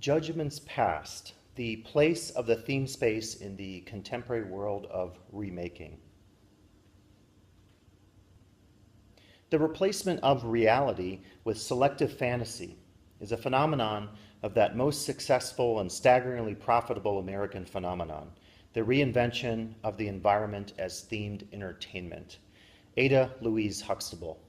Judgments Past, the place of the theme space in the contemporary world of remaking. The replacement of reality with selective fantasy is a phenomenon of that most successful and staggeringly profitable American phenomenon, the reinvention of the environment as themed entertainment. Ada Louise Huxtable.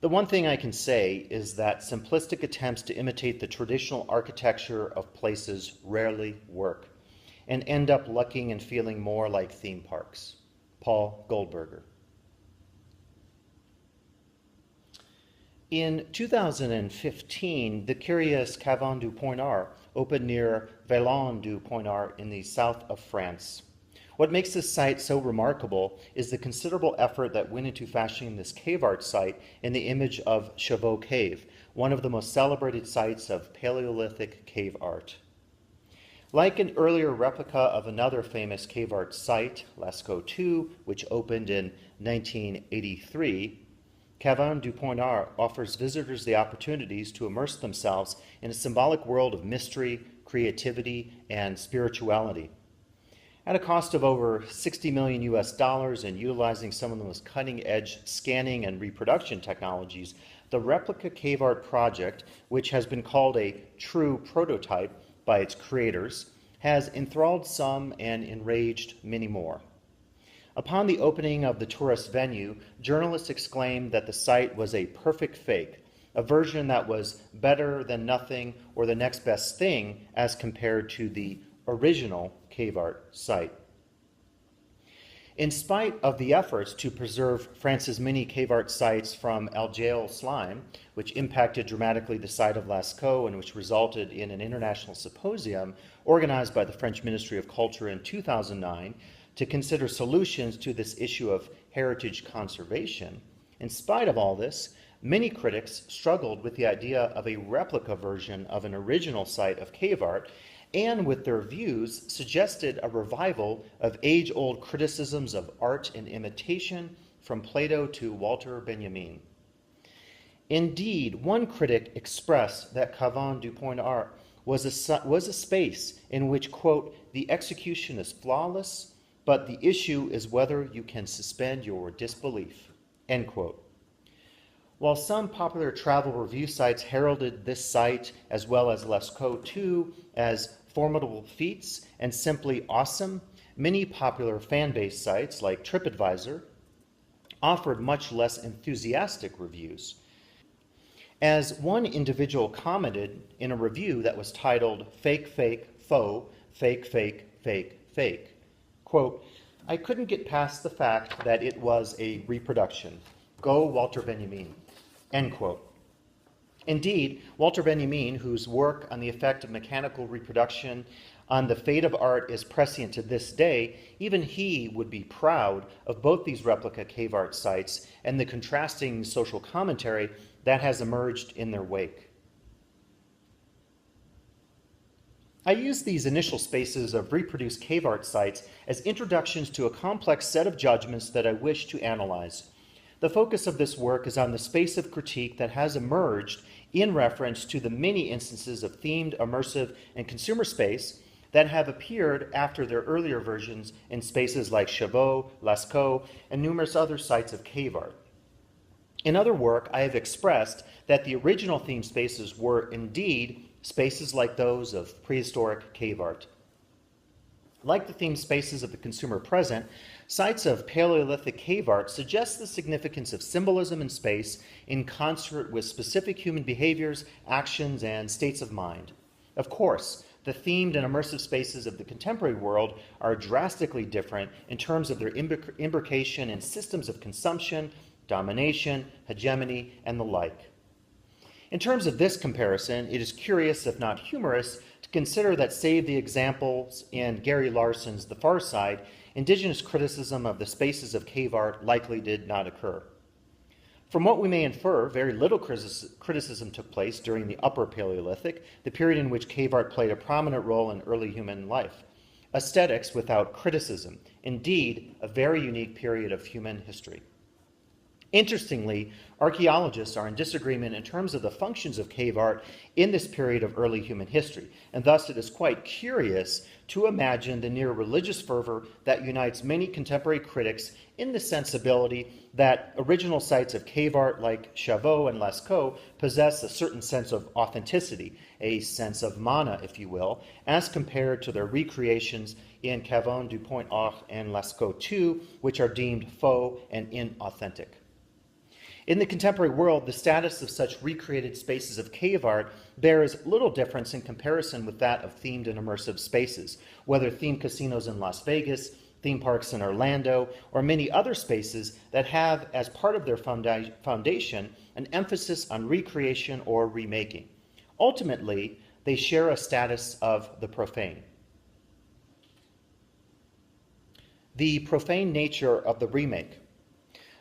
The one thing I can say is that simplistic attempts to imitate the traditional architecture of places rarely work and end up looking and feeling more like theme parks. Paul Goldberger. In 2015, the curious Cavern du Poignard opened near Vaillant-du-Poignard in the south of France. What makes this site so remarkable is the considerable effort that went into fashioning this cave art site in the image of Chauveau Cave, one of the most celebrated sites of Paleolithic cave art. Like an earlier replica of another famous cave art site, Lascaux II, which opened in 1983, Cavern du Poignard offers visitors the opportunities to immerse themselves in a symbolic world of mystery, creativity, and spirituality. At a cost of over $60 million and utilizing some of the most cutting-edge scanning and reproduction technologies, the replica cave art project, which has been called a true prototype by its creators, has enthralled some and enraged many more. Upon the opening of the tourist venue, journalists exclaimed that the site was a perfect fake, a version that was better than nothing or the next best thing as compared to the original cave art site. In spite of the efforts to preserve France's many cave art sites from algal slime, which impacted dramatically the site of Lascaux and which resulted in an international symposium organized by the French Ministry of Culture in 2009 to consider solutions to this issue of heritage conservation, in spite of all this, many critics struggled with the idea of a replica version of an original site of cave art, and with their views suggested a revival of age-old criticisms of art and imitation from Plato to Walter Benjamin. Indeed, one critic expressed that Cavern du Poignard was a space in which, quote, the execution is flawless, but the issue is whether you can suspend your disbelief, end quote. While some popular travel review sites heralded this site, as well as Lascaux II, as formidable feats and simply awesome, many popular fan-based sites like TripAdvisor offered much less enthusiastic reviews. As one individual commented in a review that was titled Fake, Fake, Faux, Fake, Fake, Fake, Fake, quote, I couldn't get past the fact that it was a reproduction. Go Walter Benjamin, end quote. Indeed, Walter Benjamin, whose work on the effect of mechanical reproduction on the fate of art is prescient to this day, even he would be proud of both these replica cave art sites and the contrasting social commentary that has emerged in their wake. I use these initial spaces of reproduced cave art sites as introductions to a complex set of judgments that I wish to analyze. The focus of this work is on the space of critique that has emerged in reference to the many instances of themed, immersive, and consumer space that have appeared after their earlier versions in spaces like Chauveau, Lascaux, and numerous other sites of cave art. In other work, I have expressed that the original theme spaces were indeed spaces like those of prehistoric cave art. Like the themed spaces of the consumer present, sites of Paleolithic cave art suggest the significance of symbolism in space in concert with specific human behaviors, actions, and states of mind. Of course, the themed and immersive spaces of the contemporary world are drastically different in terms of their imbrication in systems of consumption, domination, hegemony, and the like. In terms of this comparison, it is curious, if not humorous, to consider that, save the examples in Gary Larson's The Far Side, indigenous criticism of the spaces of cave art likely did not occur. From what we may infer, very little criticism took place during the Upper Paleolithic, the period in which cave art played a prominent role in early human life. Aesthetics without criticism, indeed, a very unique period of human history. Interestingly, archaeologists are in disagreement in terms of the functions of cave art in this period of early human history, and thus it is quite curious to imagine the near religious fervor that unites many contemporary critics in the sensibility that original sites of cave art like Chavot and Lascaux possess a certain sense of authenticity, a sense of mana, if you will, as compared to their recreations in Cavon du Point Arc and Lascaux II, which are deemed faux and inauthentic. In the contemporary world, the status of such recreated spaces of cave art bears little difference in comparison with that of themed and immersive spaces, whether themed casinos in Las Vegas, theme parks in Orlando, or many other spaces that have, as part of their foundation, an emphasis on recreation or remaking. Ultimately, they share a status of the profane. The profane nature of the remake.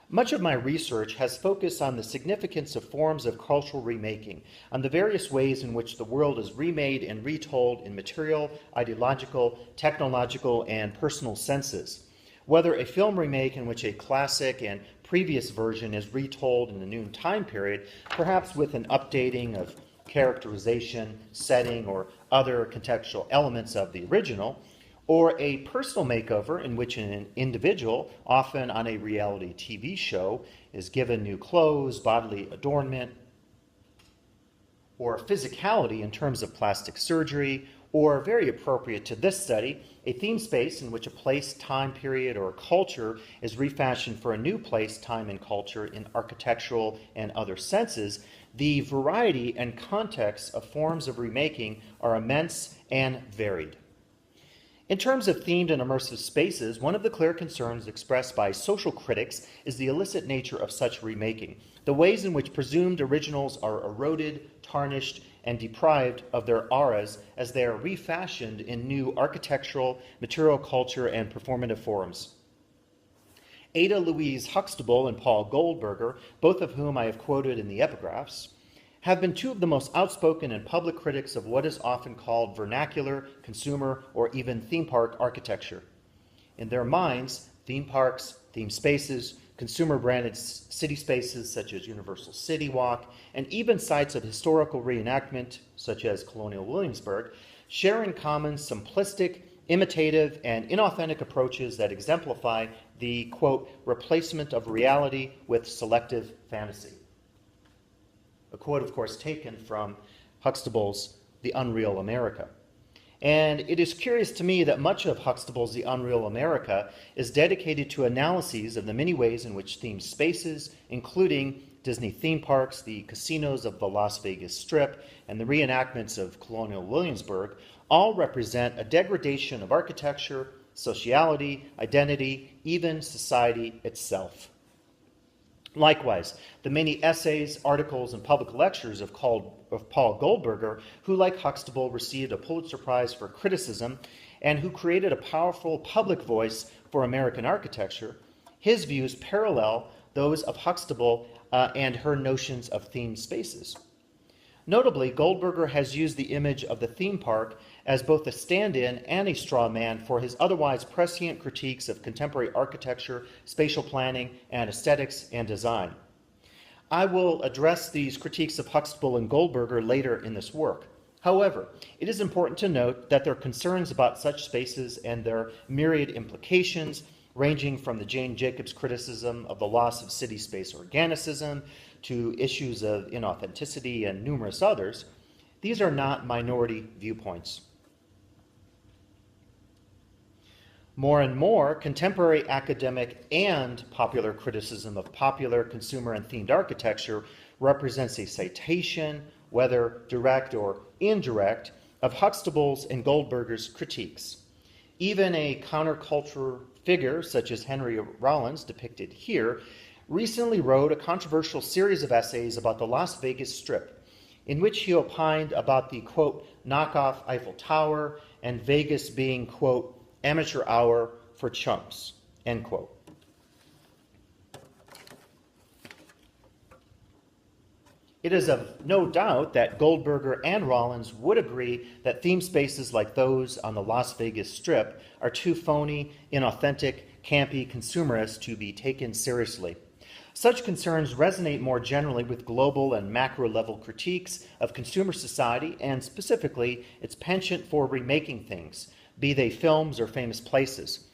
Much of my research has focused on the significance of forms of cultural remaking, on the various ways in which the world is remade and retold in material, ideological, technological, and personal senses. Whether a film remake in which a classic and previous version is retold in a new time period, perhaps with an updating of characterization, setting, or other contextual elements of the original, or a personal makeover in which an individual, often on a reality TV show, is given new clothes, bodily adornment, or physicality in terms of plastic surgery, or, very appropriate to this study, a theme space in which a place, time period, or culture is refashioned for a new place, time, and culture in architectural and other senses. The variety and context of forms of remaking are immense and varied. In terms of themed and immersive spaces, one of the clear concerns expressed by social critics is the illicit nature of such remaking, the ways in which presumed originals are eroded, tarnished, and deprived of their auras as they are refashioned in new architectural, material culture, and performative forms. Ada Louise Huxtable and Paul Goldberger, both of whom I have quoted in the epigraphs, have been two of the most outspoken and public critics of what is often called vernacular, consumer, or even theme park architecture. In their minds, theme parks, theme spaces, consumer-branded city spaces such as Universal City Walk, and even sites of historical reenactment such as Colonial Williamsburg share in common simplistic, imitative, and inauthentic approaches that exemplify the, quote, replacement of reality with selective fantasy. A quote, of course, taken from Huxtable's The Unreal America. And it is curious to me that much of Huxtable's The Unreal America is dedicated to analyses of the many ways in which themed spaces, including Disney theme parks, the casinos of the Las Vegas Strip, and the reenactments of Colonial Williamsburg, all represent a degradation of architecture, sociality, identity, even society itself. Likewise, the many essays, articles, and public lectures of Paul Goldberger, who, like Huxtable, received a Pulitzer Prize for criticism and who created a powerful public voice for American architecture, his views parallel those of Huxtable and her notions of themed spaces. Notably, Goldberger has used the image of the theme park as both a stand-in and a straw man for his otherwise prescient critiques of contemporary architecture, spatial planning, and aesthetics and design. I will address these critiques of Huxtable and Goldberger later in this work. However, it is important to note that their concerns about such spaces and their myriad implications, ranging from the Jane Jacobs criticism of the loss of city space organicism to issues of inauthenticity and numerous others, these are not minority viewpoints. More and more, contemporary academic and popular criticism of popular, consumer, and themed architecture represents a citation, whether direct or indirect, of Huxtable's and Goldberger's critiques. Even a counterculture figure, such as Henry Rollins, depicted here, recently wrote a controversial series of essays about the Las Vegas Strip, in which he opined about the, quote, knockoff Eiffel Tower and Vegas being, quote, amateur hour for chumps, end quote. It is of no doubt that Goldberger and Rollins would agree that theme spaces like those on the Las Vegas Strip are too phony, inauthentic, campy, consumerist to be taken seriously. Such concerns resonate more generally with global and macro-level critiques of consumer society and specifically its penchant for remaking things, be they films or famous places.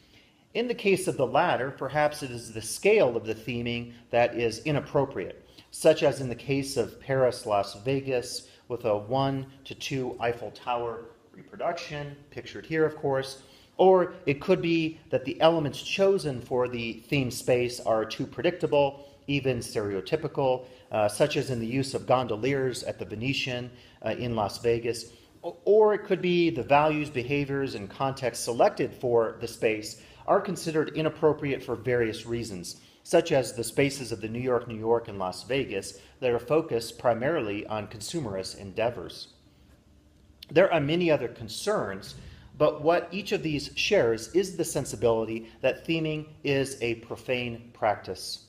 In the case of the latter, perhaps it is the scale of the theming that is inappropriate, such as in the case of Paris, Las Vegas, with a 1 to 2 Eiffel Tower reproduction, pictured here, of course. Or it could be that the elements chosen for the theme space are too predictable, even stereotypical, such as in the use of gondoliers at the Venetian in Las Vegas. Or it could be the values, behaviors, and context selected for the space are considered inappropriate for various reasons, such as the spaces of the New York, and Las Vegas that are focused primarily on consumerist endeavors. There are many other concerns, but what each of these shares is the sensibility that theming is a profane practice.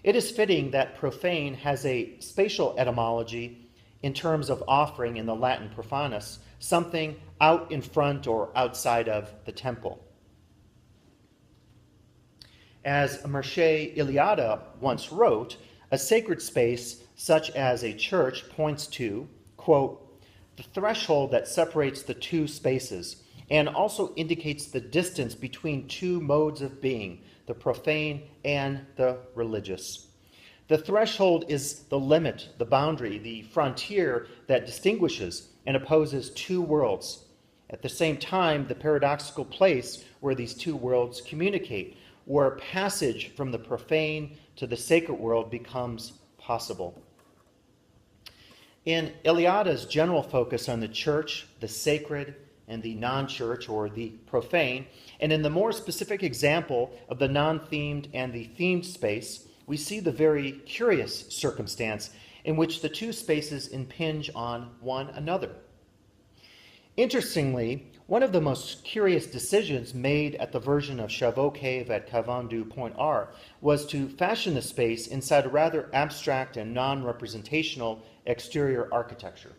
It is fitting that profane has a spatial etymology in terms of offering in the Latin profanus, something out in front or outside of the temple. As Mircea Eliade once wrote, a sacred space such as a church points to, quote, the threshold that separates the two spaces and also indicates the distance between two modes of being, the profane and the religious. The threshold is the limit, the boundary, the frontier that distinguishes and opposes two worlds. At the same time, the paradoxical place where these two worlds communicate, where passage from the profane to the sacred world becomes possible. In Eliade's general focus on the church, the sacred, and the non-church or the profane, and in the more specific example of the non-themed and the themed space, we see the very curious circumstance in which the two spaces impinge on one another. Interestingly, one of the most curious decisions made at the version of Chavot Cave at Cavan du Point R was to fashion the space inside a rather abstract and non-representational exterior architecture.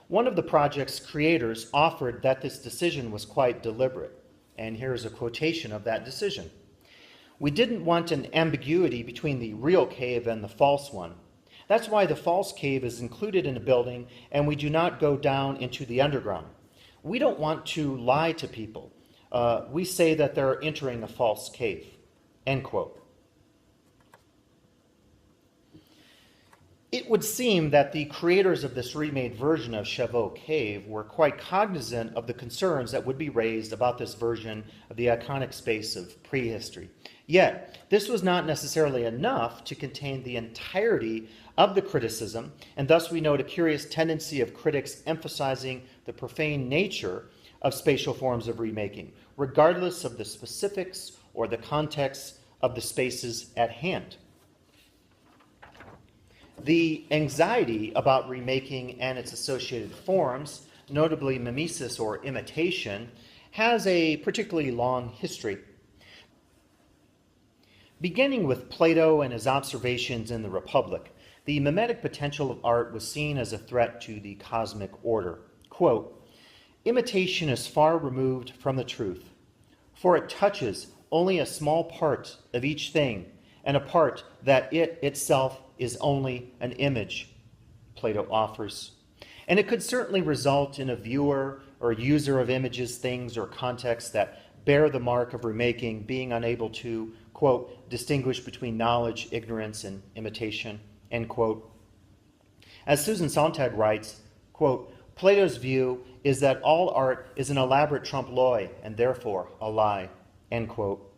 One of the project's creators offered that this decision was quite deliberate, and here's a quotation of that decision. We didn't want an ambiguity between the real cave and the false one. That's why the false cave is included in a building and we do not go down into the underground. We don't want to lie to people. We say that they're entering a false cave. End quote. It would seem that the creators of this remade version of Chavot Cave were quite cognizant of the concerns that would be raised about this version of the iconic space of prehistory. Yet, this was not necessarily enough to contain the entirety of the criticism, and thus we note a curious tendency of critics emphasizing the profane nature of spatial forms of remaking, regardless of the specifics or the context of the spaces at hand. The anxiety about remaking and its associated forms, notably mimesis or imitation, has a particularly long history. Beginning with Plato and his observations in the Republic, the mimetic potential of art was seen as a threat to the cosmic order. Quote, imitation is far removed from the truth, for it touches only a small part of each thing, and a part that it itself is only an image, Plato offers. And it could certainly result in a viewer or user of images, things, or contexts that bear the mark of remaking being unable to, quote, distinguish between knowledge, ignorance, and imitation, end quote. As Susan Sontag writes, quote, Plato's view is that all art is an elaborate trompe-l'oeil and therefore a lie, end quote.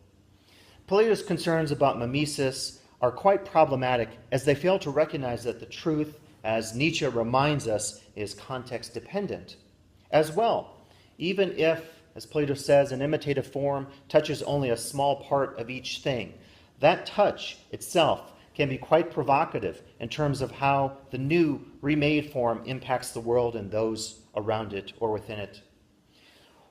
Plato's concerns about mimesis are quite problematic as they fail to recognize that the truth, as Nietzsche reminds us, is context dependent. As well, even if, as Plato says, an imitative form touches only a small part of each thing, that touch itself can be quite provocative in terms of how the new remade form impacts the world and those around it or within it.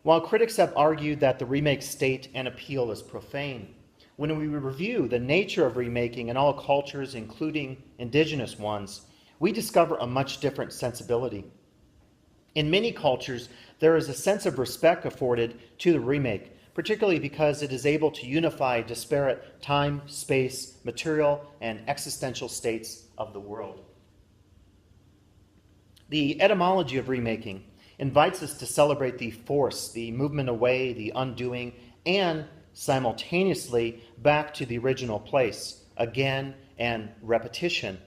While critics have argued that the remake state and appeal is profane, when we review the nature of remaking in all cultures, including indigenous ones, we discover a much different sensibility. In many cultures, there is a sense of respect afforded to the remake, particularly because it is able to unify disparate time, space, material, and existential states of the world. The etymology of remaking invites us to celebrate the force, the movement away, the undoing, and simultaneously back to the original place, again and repetition.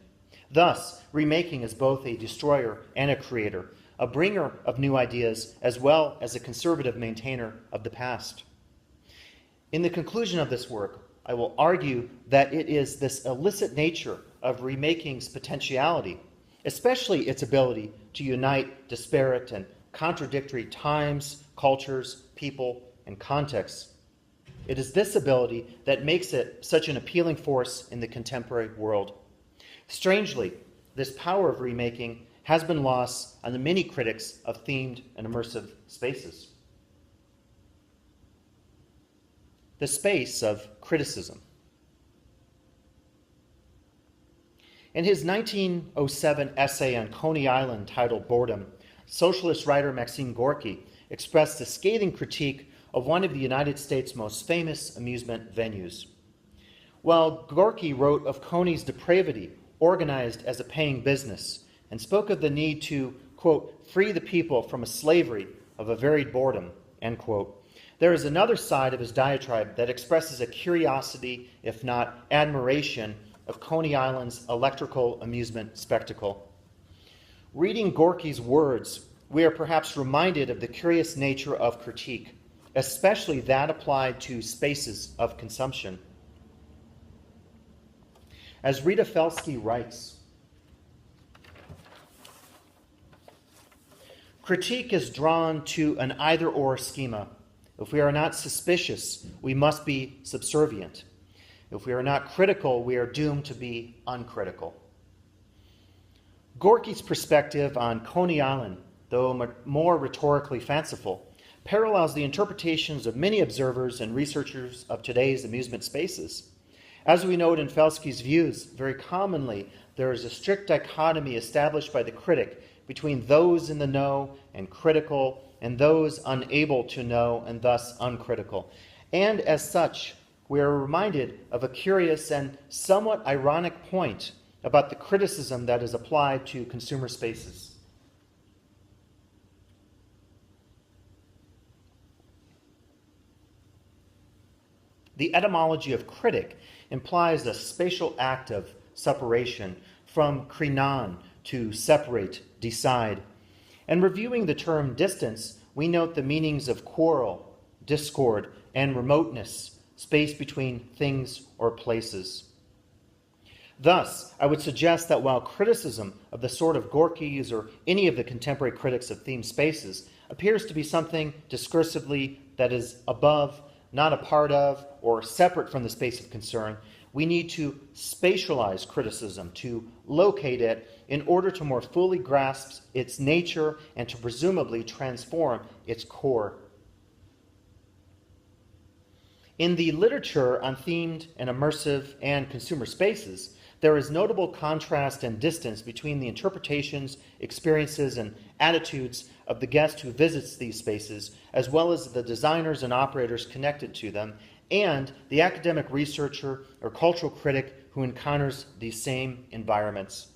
Thus, remaking is both a destroyer and a creator, a bringer of new ideas as well as a conservative maintainer of the past. In the conclusion of this work, I will argue that it is this illicit nature of remaking's potentiality, especially its ability to unite disparate and contradictory times, cultures, people, and contexts. It is this ability that makes it such an appealing force in the contemporary world. Strangely, this power of remaking has been lost on the many critics of themed and immersive spaces. The space of criticism. In his 1907 essay on Coney Island titled Boredom, socialist writer Maxim Gorky expressed a scathing critique of one of the United States' most famous amusement venues. While Gorky wrote of Coney's depravity, organized as a paying business, and spoke of the need to, quote, free the people from a slavery of a varied boredom, end quote, there is another side of his diatribe that expresses a curiosity, if not admiration, of Coney Island's electrical amusement spectacle. Reading Gorky's words, we are perhaps reminded of the curious nature of critique, especially that applied to spaces of consumption. As Rita Felsky writes, critique is drawn to an either-or schema. If we are not suspicious, we must be subservient. If we are not critical, we are doomed to be uncritical. Gorky's perspective on Coney Island, though more rhetorically fanciful, parallels the interpretations of many observers and researchers of today's amusement spaces. As we note in Felsky's views, very commonly there is a strict dichotomy established by the critic between those in the know and critical and those unable to know and thus uncritical. And as such, we are reminded of a curious and somewhat ironic point about the criticism that is applied to consumer spaces. The etymology of critic implies a spatial act of separation, from krinan, to separate, decide. And reviewing the term distance, we note the meanings of quarrel, discord, and remoteness, space between things or places. Thus, I would suggest that while criticism of the sort of Gorky's or any of the contemporary critics of themed spaces appears to be something discursively that is above, not a part of, or separate from the space of concern, we need to spatialize criticism, to locate it in order to more fully grasp its nature and to presumably transform its core. In the literature on themed and immersive and consumer spaces, there is notable contrast and distance between the interpretations, experiences, and attitudes of the guest who visits these spaces, as well as the designers and operators connected to them, and the academic researcher or cultural critic who encounters these same environments.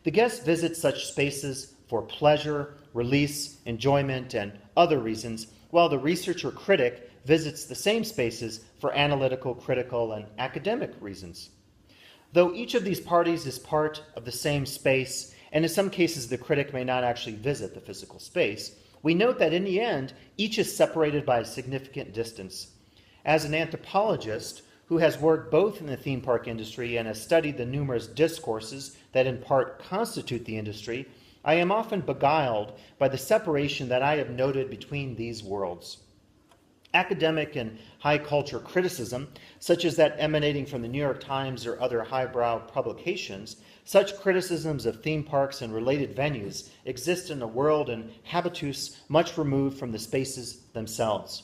The guest visits such spaces for pleasure, release, enjoyment, and other reasons, while the researcher critic visits the same spaces for analytical, critical, and academic reasons. Though each of these parties is part of the same space, and in some cases the critic may not actually visit the physical space, we note that in the end, each is separated by a significant distance. As an anthropologist who has worked both in the theme park industry and has studied the numerous discourses that in part constitute the industry, I am often beguiled by the separation that I have noted between these worlds. Academic and high culture criticism, such as that emanating from the New York Times or other highbrow publications, such criticisms of theme parks and related venues exist in a world and habitus much removed from the spaces themselves.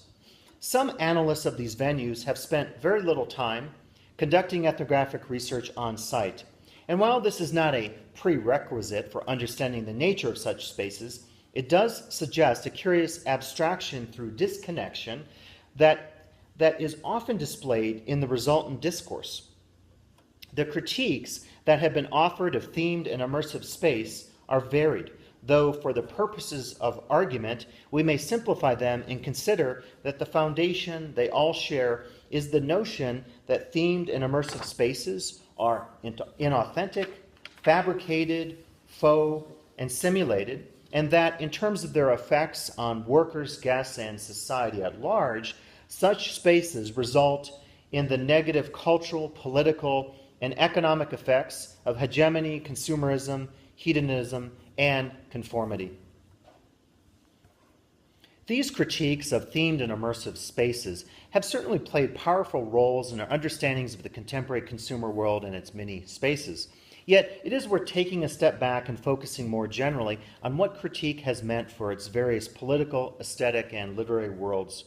Some analysts of these venues have spent very little time conducting ethnographic research on site. And while this is not a prerequisite for understanding the nature of such spaces, it does suggest a curious abstraction through disconnection that that is often displayed in the resultant discourse. The critiques that have been offered of themed and immersive space are varied, though for the purposes of argument, we may simplify them and consider that the foundation they all share is the notion that themed and immersive spaces are inauthentic, fabricated, faux, and simulated, and that in terms of their effects on workers, guests, and society at large, such spaces result in the negative cultural, political, and economic effects of hegemony, consumerism, hedonism, and conformity. These critiques of themed and immersive spaces have certainly played powerful roles in our understandings of the contemporary consumer world and its many spaces. Yet, it is worth taking a step back and focusing more generally on what critique has meant for its various political, aesthetic, and literary worlds.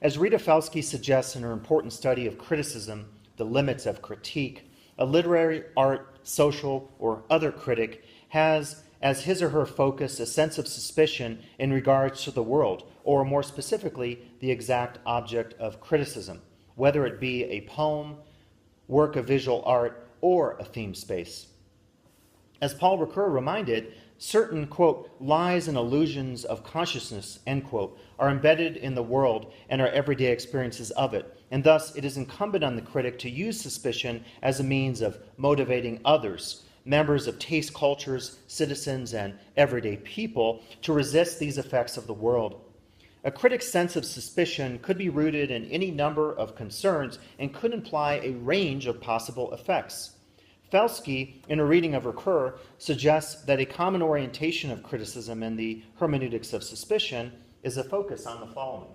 As Rita Felsky suggests in her important study of criticism, The Limits of Critique, a literary, art, social, or other critic has as his or her focus a sense of suspicion in regards to the world, or more specifically, the exact object of criticism, whether it be a poem, work of visual art, or a theme space. As Paul Ricoeur reminded, certain, quote, lies and illusions of consciousness, end quote, are embedded in the world and our everyday experiences of it, and thus it is incumbent on the critic to use suspicion as a means of motivating others, members of taste cultures, citizens, and everyday people, to resist these effects of the world. A critic's sense of suspicion could be rooted in any number of concerns and could imply a range of possible effects. Felsky, in a reading of Ricoeur, suggests that a common orientation of criticism in the hermeneutics of suspicion is a focus on the following: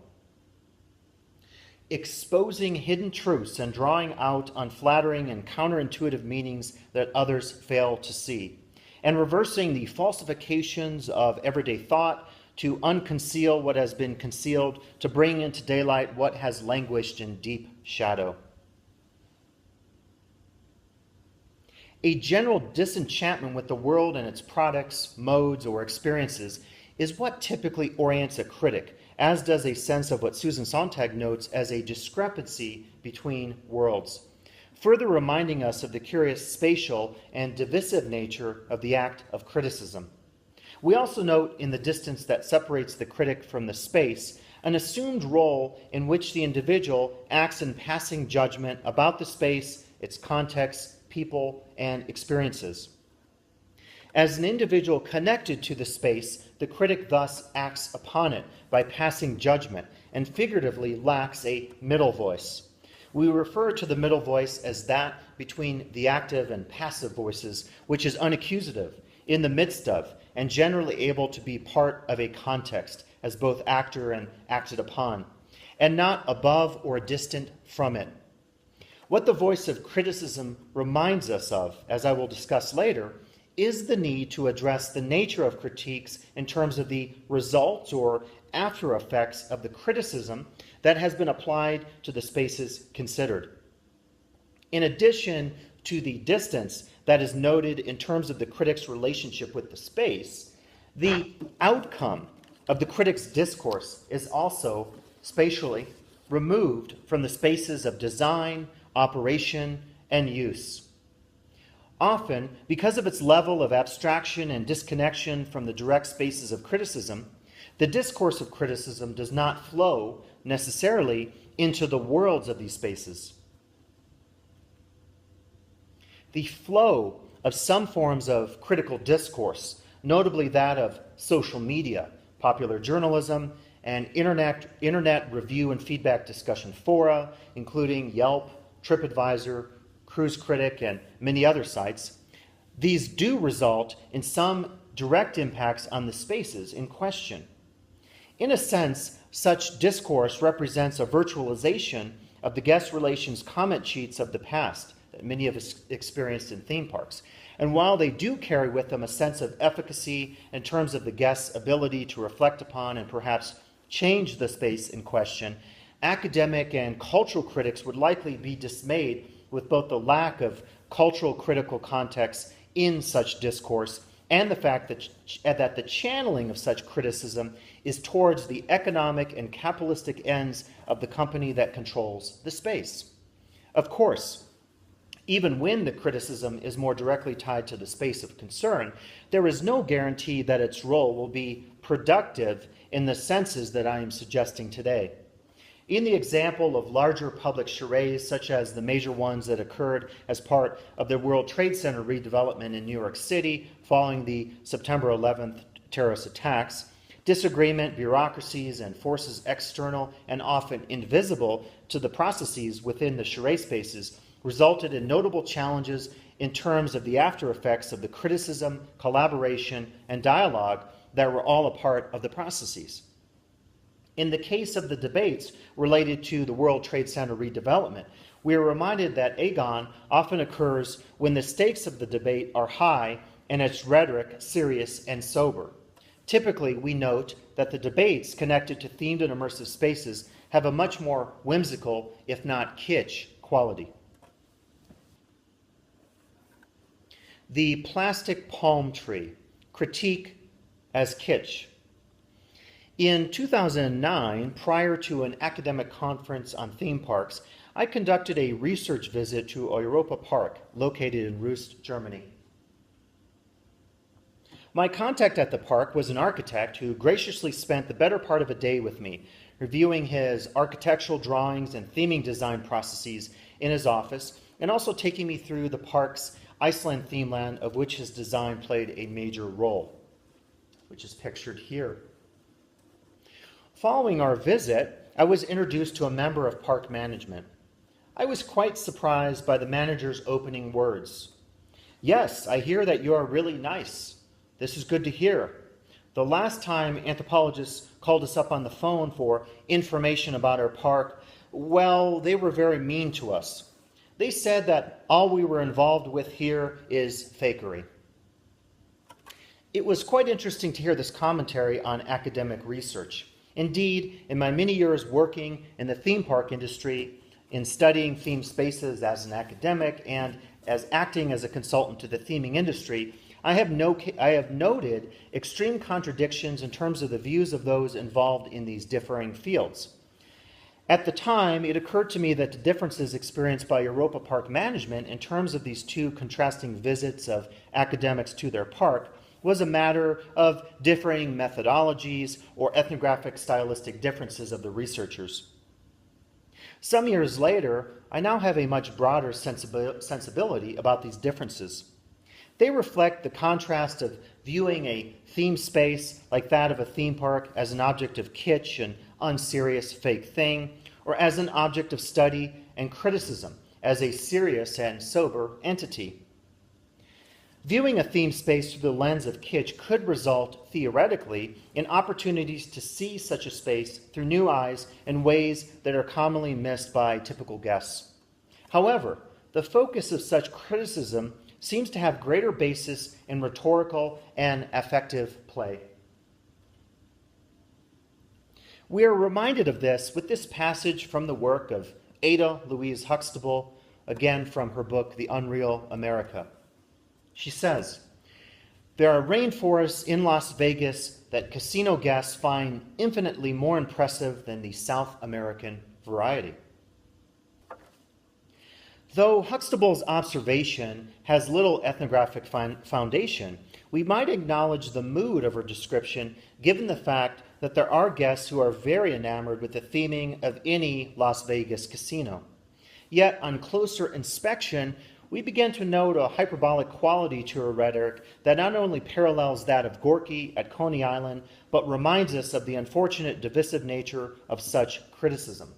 exposing hidden truths and drawing out unflattering and counterintuitive meanings that others fail to see, and reversing the falsifications of everyday thought to unconceal what has been concealed, to bring into daylight what has languished in deep shadow. A general disenchantment with the world and its products, modes, or experiences is what typically orients a critic, as does a sense of what Susan Sontag notes as a discrepancy between worlds, further reminding us of the curious spatial and divisive nature of the act of criticism. We also note in the distance that separates the critic from the space an assumed role in which the individual acts in passing judgment about the space, its context, people, and experiences. As an individual connected to the space, the critic thus acts upon it by passing judgment and figuratively lacks a middle voice. We refer to the middle voice as that between the active and passive voices, which is unaccusative, in the midst of, and generally able to be part of a context as both actor and acted upon, and not above or distant from it. What the voice of criticism reminds us of, as I will discuss later, is the need to address the nature of critiques in terms of the results or after effects of the criticism that has been applied to the spaces considered. In addition to the distance that is noted in terms of the critic's relationship with the space, the outcome of the critic's discourse is also spatially removed from the spaces of design, operation, and use. Often, because of its level of abstraction and disconnection from the direct spaces of criticism, the discourse of criticism does not flow necessarily into the worlds of these spaces. The flow of some forms of critical discourse, notably that of social media, popular journalism, and internet review and feedback discussion fora, including Yelp, TripAdvisor, Cruise Critic, and many other sites, these do result in some direct impacts on the spaces in question. In a sense, such discourse represents a virtualization of the guest relations comment sheets of the past that many of us experienced in theme parks. And while they do carry with them a sense of efficacy in terms of the guest's ability to reflect upon and perhaps change the space in question, academic and cultural critics would likely be dismayed with both the lack of cultural critical context in such discourse and the fact that the channeling of such criticism is towards the economic and capitalistic ends of the company that controls the space. Of course, even when the criticism is more directly tied to the space of concern, there is no guarantee that its role will be productive in the senses that I am suggesting today. In the example of larger public charades, such as the major ones that occurred as part of the World Trade Center redevelopment in New York City following the September 11th terrorist attacks, disagreement, bureaucracies, and forces external and often invisible to the processes within the charade spaces resulted in notable challenges in terms of the after effects of the criticism, collaboration, and dialogue that were all a part of the processes. In the case of the debates related to the World Trade Center redevelopment, we are reminded that agon often occurs when the stakes of the debate are high and its rhetoric serious and sober. Typically, we note that the debates connected to themed and immersive spaces have a much more whimsical, if not kitsch, quality. The plastic palm tree, critique as kitsch. In 2009, prior to an academic conference on theme parks, I conducted a research visit to Europa Park, located in Rust, Germany. My contact at the park was an architect who graciously spent the better part of a day with me, reviewing his architectural drawings and theming design processes in his office, and also taking me through the park's Iceland themeland, of which his design played a major role, which is pictured here. Following our visit, I was introduced to a member of park management. I was quite surprised by the manager's opening words. "Yes, I hear that you are really nice. This is good to hear. The last time anthropologists called us up on the phone for information about our park, well, they were very mean to us. They said that all we were involved with here is fakery." It was quite interesting to hear this commentary on academic research. Indeed, in my many years working in the theme park industry, in studying theme spaces as an academic and as acting as a consultant to the theming industry, I have noted extreme contradictions in terms of the views of those involved in these differing fields. At the time, it occurred to me that the differences experienced by Europa Park management in terms of these two contrasting visits of academics to their park was a matter of differing methodologies or ethnographic stylistic differences of the researchers. Some years later, I now have a much broader sensibility about these differences. They reflect the contrast of viewing a theme space like that of a theme park as an object of kitsch and unserious fake thing, or as an object of study and criticism, as a serious and sober entity. Viewing a theme space through the lens of kitsch could result, theoretically, in opportunities to see such a space through new eyes in ways that are commonly missed by typical guests. However, the focus of such criticism seems to have greater basis in rhetorical and affective play. We are reminded of this with this passage from the work of Ada Louise Huxtable, again from her book, The Unreal America. She says, "There are rainforests in Las Vegas that casino guests find infinitely more impressive than the South American variety." Though Huxtable's observation has little ethnographic foundation, we might acknowledge the mood of her description given the fact that there are guests who are very enamored with the theming of any Las Vegas casino. Yet, on closer inspection, we begin to note a hyperbolic quality to her rhetoric that not only parallels that of Gorky at Coney Island, but reminds us of the unfortunate divisive nature of such criticism.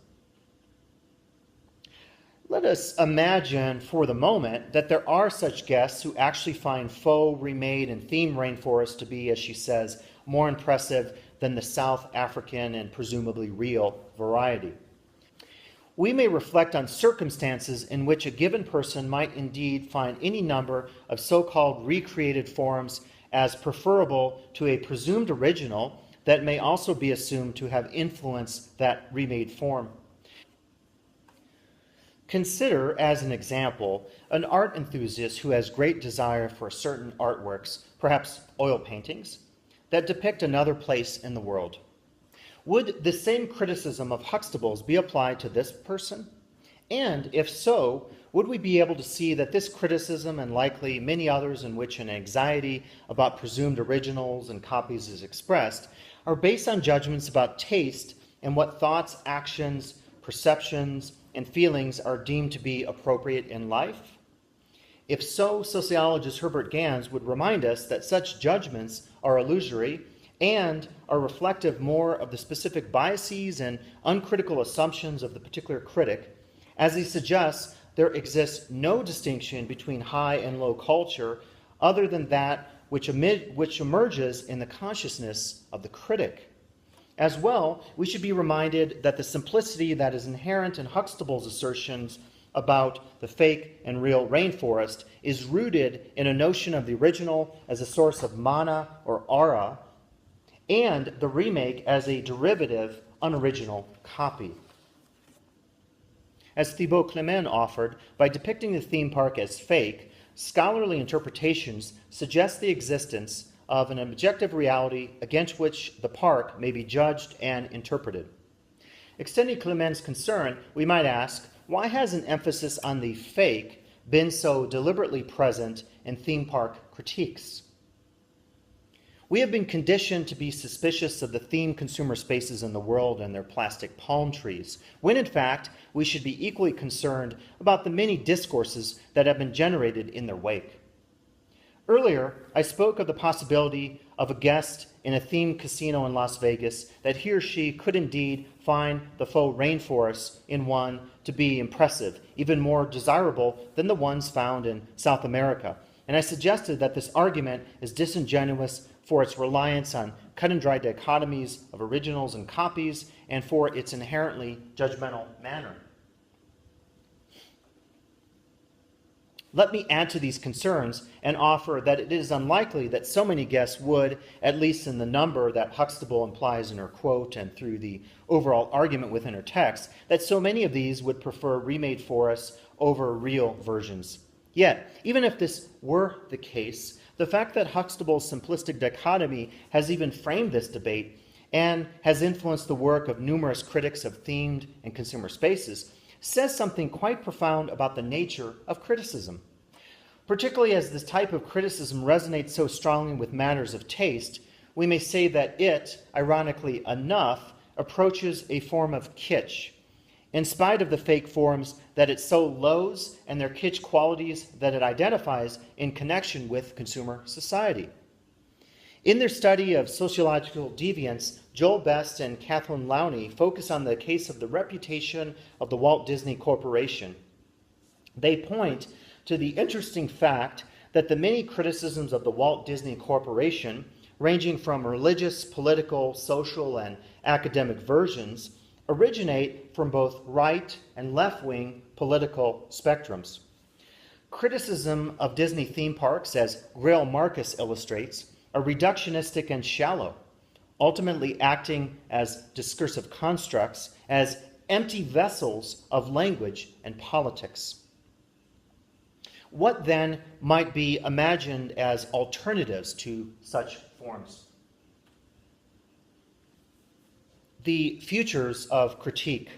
Let us imagine for the moment that there are such guests who actually find faux, remade, and themed rainforests to be, as she says, more impressive than the South African and presumably real variety. We may reflect on circumstances in which a given person might indeed find any number of so-called recreated forms as preferable to a presumed original that may also be assumed to have influenced that remade form. Consider, as an example, an art enthusiast who has great desire for certain artworks, perhaps oil paintings, that depict another place in the world. Would the same criticism of Huxtable's be applied to this person? And if so, would we be able to see that this criticism, and likely many others in which an anxiety about presumed originals and copies is expressed, are based on judgments about taste and what thoughts, actions, perceptions, and feelings are deemed to be appropriate in life? If so, sociologist Herbert Gans would remind us that such judgments are illusory and are reflective more of the specific biases and uncritical assumptions of the particular critic, as he suggests there exists no distinction between high and low culture other than that which emerges in the consciousness of the critic. As well, we should be reminded that the simplicity that is inherent in Huxtable's assertions about the fake and real rainforest is rooted in a notion of the original as a source of mana or aura, and the remake as a derivative, unoriginal copy. As Thibaut Clement offered, by depicting the theme park as fake, scholarly interpretations suggest the existence of an objective reality against which the park may be judged and interpreted. Extending Clement's concern, we might ask, why has an emphasis on the fake been so deliberately present in theme park critiques? We have been conditioned to be suspicious of the themed consumer spaces in the world and their plastic palm trees, when in fact we should be equally concerned about the many discourses that have been generated in their wake. Earlier, I spoke of the possibility of a guest in a themed casino in Las Vegas that he or she could indeed find the faux rainforests in one to be impressive, even more desirable than the ones found in South America. And I suggested that this argument is disingenuous for its reliance on cut-and-dry dichotomies of originals and copies, and for its inherently judgmental manner. Let me add to these concerns and offer that it is unlikely that so many guests would, at least in the number that Huxtable implies in her quote and through the overall argument within her text, that so many of these would prefer remade forests over real versions. Yet, even if this were the case, the fact that Huxtable's simplistic dichotomy has even framed this debate and has influenced the work of numerous critics of themed and consumer spaces says something quite profound about the nature of criticism. Particularly as this type of criticism resonates so strongly with matters of taste, we may say that it, ironically enough, approaches a form of kitsch, in spite of the fake forms that it so loathes and their kitsch qualities that it identifies in connection with consumer society. In their study of sociological deviance, Joel Best and Kathleen Lowney focus on the case of the reputation of the Walt Disney Corporation. They point to the interesting fact that the many criticisms of the Walt Disney Corporation, ranging from religious, political, social, and academic versions, originate from both right and left-wing political spectrums. Criticism of Disney theme parks, as Grail Marcus illustrates, are reductionistic and shallow, ultimately acting as discursive constructs, as empty vessels of language and politics. What then might be imagined as alternatives to such forms? The futures of critique.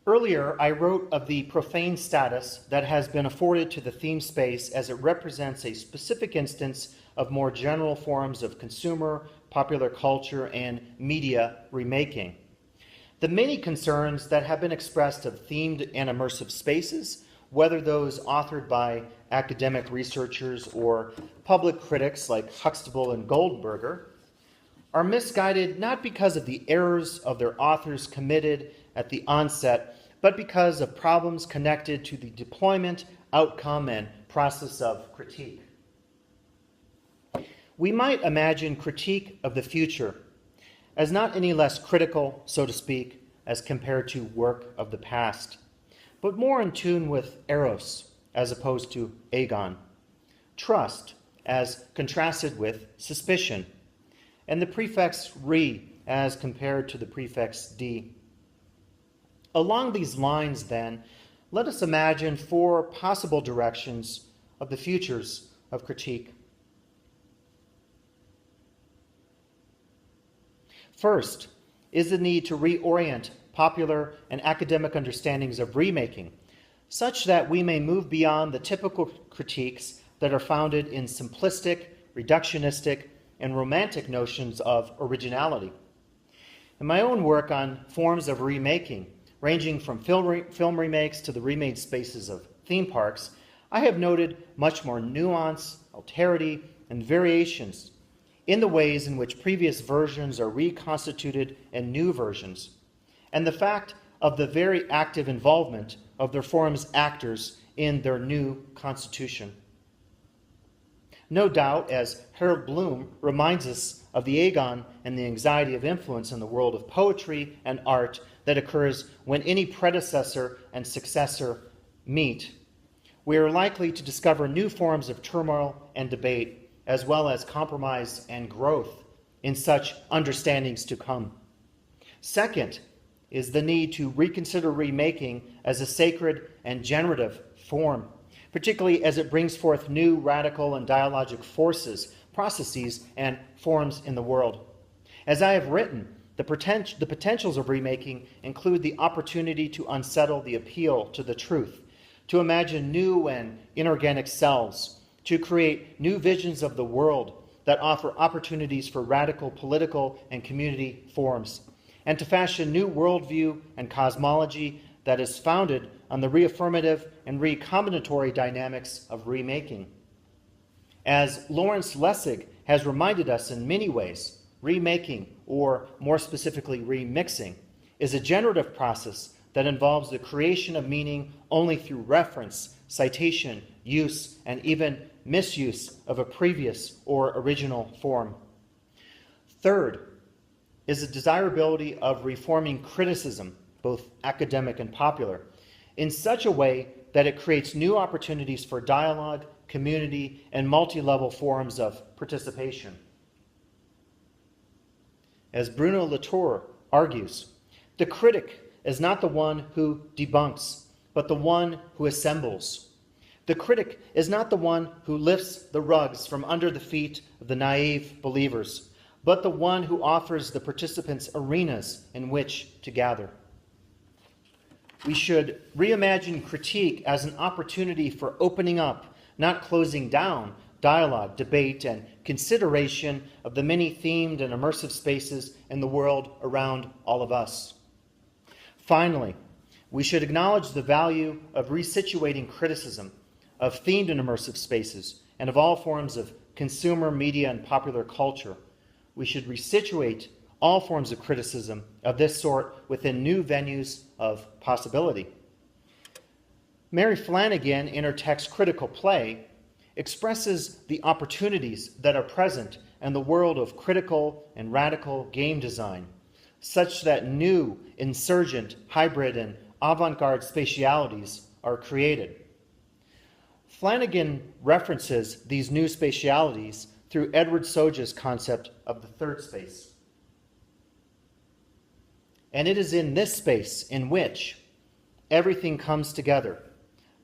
Earlier, I wrote of the profane status that has been afforded to the theme space as it represents a specific instance of more general forms of consumer, popular culture, and media remaking. The many concerns that have been expressed of themed and immersive spaces, whether those authored by academic researchers or public critics like Huxtable and Goldberger, are misguided not because of the errors of their authors committed at the onset, but because of problems connected to the deployment, outcome, and process of critique. We might imagine critique of the future as not any less critical, so to speak, as compared to work of the past, but more in tune with eros as opposed to agon, trust as contrasted with suspicion, and the prefix re as compared to the prefix d. Along these lines, then, let us imagine four possible directions of the futures of critique. First is the need to reorient popular and academic understandings of remaking, such that we may move beyond the typical critiques that are founded in simplistic, reductionistic, and romantic notions of originality. In my own work on forms of remaking, ranging from film remakes to the remade spaces of theme parks, I have noted much more nuance, alterity, and variations in the ways in which previous versions are reconstituted in new versions, and the fact of the very active involvement of their form's actors in their new constitution. No doubt, as Harold Bloom reminds us of the agon and the anxiety of influence in the world of poetry and art that occurs when any predecessor and successor meet, we are likely to discover new forms of turmoil and debate, as well as compromise and growth in such understandings to come. Second is the need to reconsider remaking as a sacred and generative form, particularly as it brings forth new radical and dialogic forces, processes, and forms in the world. As I have written, the potentials of remaking include the opportunity to unsettle the appeal to the truth, to imagine new and inorganic selves, to create new visions of the world that offer opportunities for radical political and community forms, and to fashion new worldview and cosmology that is founded on the reaffirmative and recombinatory dynamics of remaking. As Lawrence Lessig has reminded us in many ways, remaking, or more specifically remixing, is a generative process that involves the creation of meaning only through reference, citation, use, and even misuse of a previous or original form. Third is the desirability of reforming criticism, both academic and popular, in such a way that it creates new opportunities for dialogue, community, and multi-level forms of participation. As Bruno Latour argues, the critic is not the one who debunks, but the one who assembles. The critic is not the one who lifts the rugs from under the feet of the naive believers, but the one who offers the participants arenas in which to gather. We should reimagine critique as an opportunity for opening up, not closing down, dialogue, debate, and consideration of the many themed and immersive spaces in the world around all of us. Finally, we should acknowledge the value of resituating criticism of themed and immersive spaces and of all forms of consumer media and popular culture. We should resituate all forms of criticism of this sort within new venues of possibility. Mary Flanagan, in her text Critical Play, expresses the opportunities that are present in the world of critical and radical game design, such that new, insurgent, hybrid, and avant-garde spatialities are created. Flanagan references these new spatialities through Edward Soja's concept of the third space. And it is in this space in which everything comes together,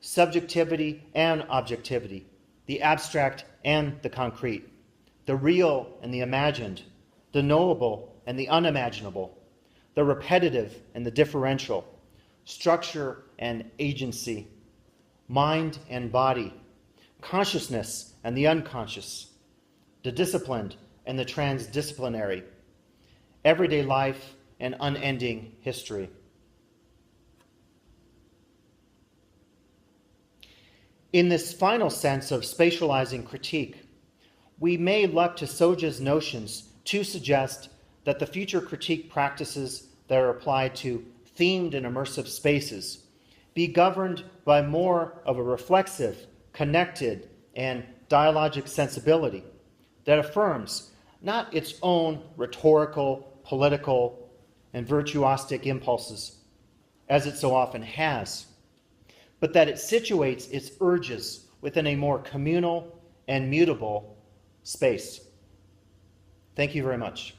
subjectivity and objectivity, the abstract and the concrete, the real and the imagined, the knowable and the unimaginable, the repetitive and the differential, structure and agency, mind and body, consciousness and the unconscious, the disciplined and the transdisciplinary, everyday life and unending history. In this final sense of spatializing critique, we may look to Soja's notions to suggest that the future critique practices that are applied to themed and immersive spaces be governed by more of a reflexive, connected, and dialogic sensibility that affirms not its own rhetorical, political, and virtuosic impulses, as it so often has, but that it situates its urges within a more communal and mutable space. Thank you very much.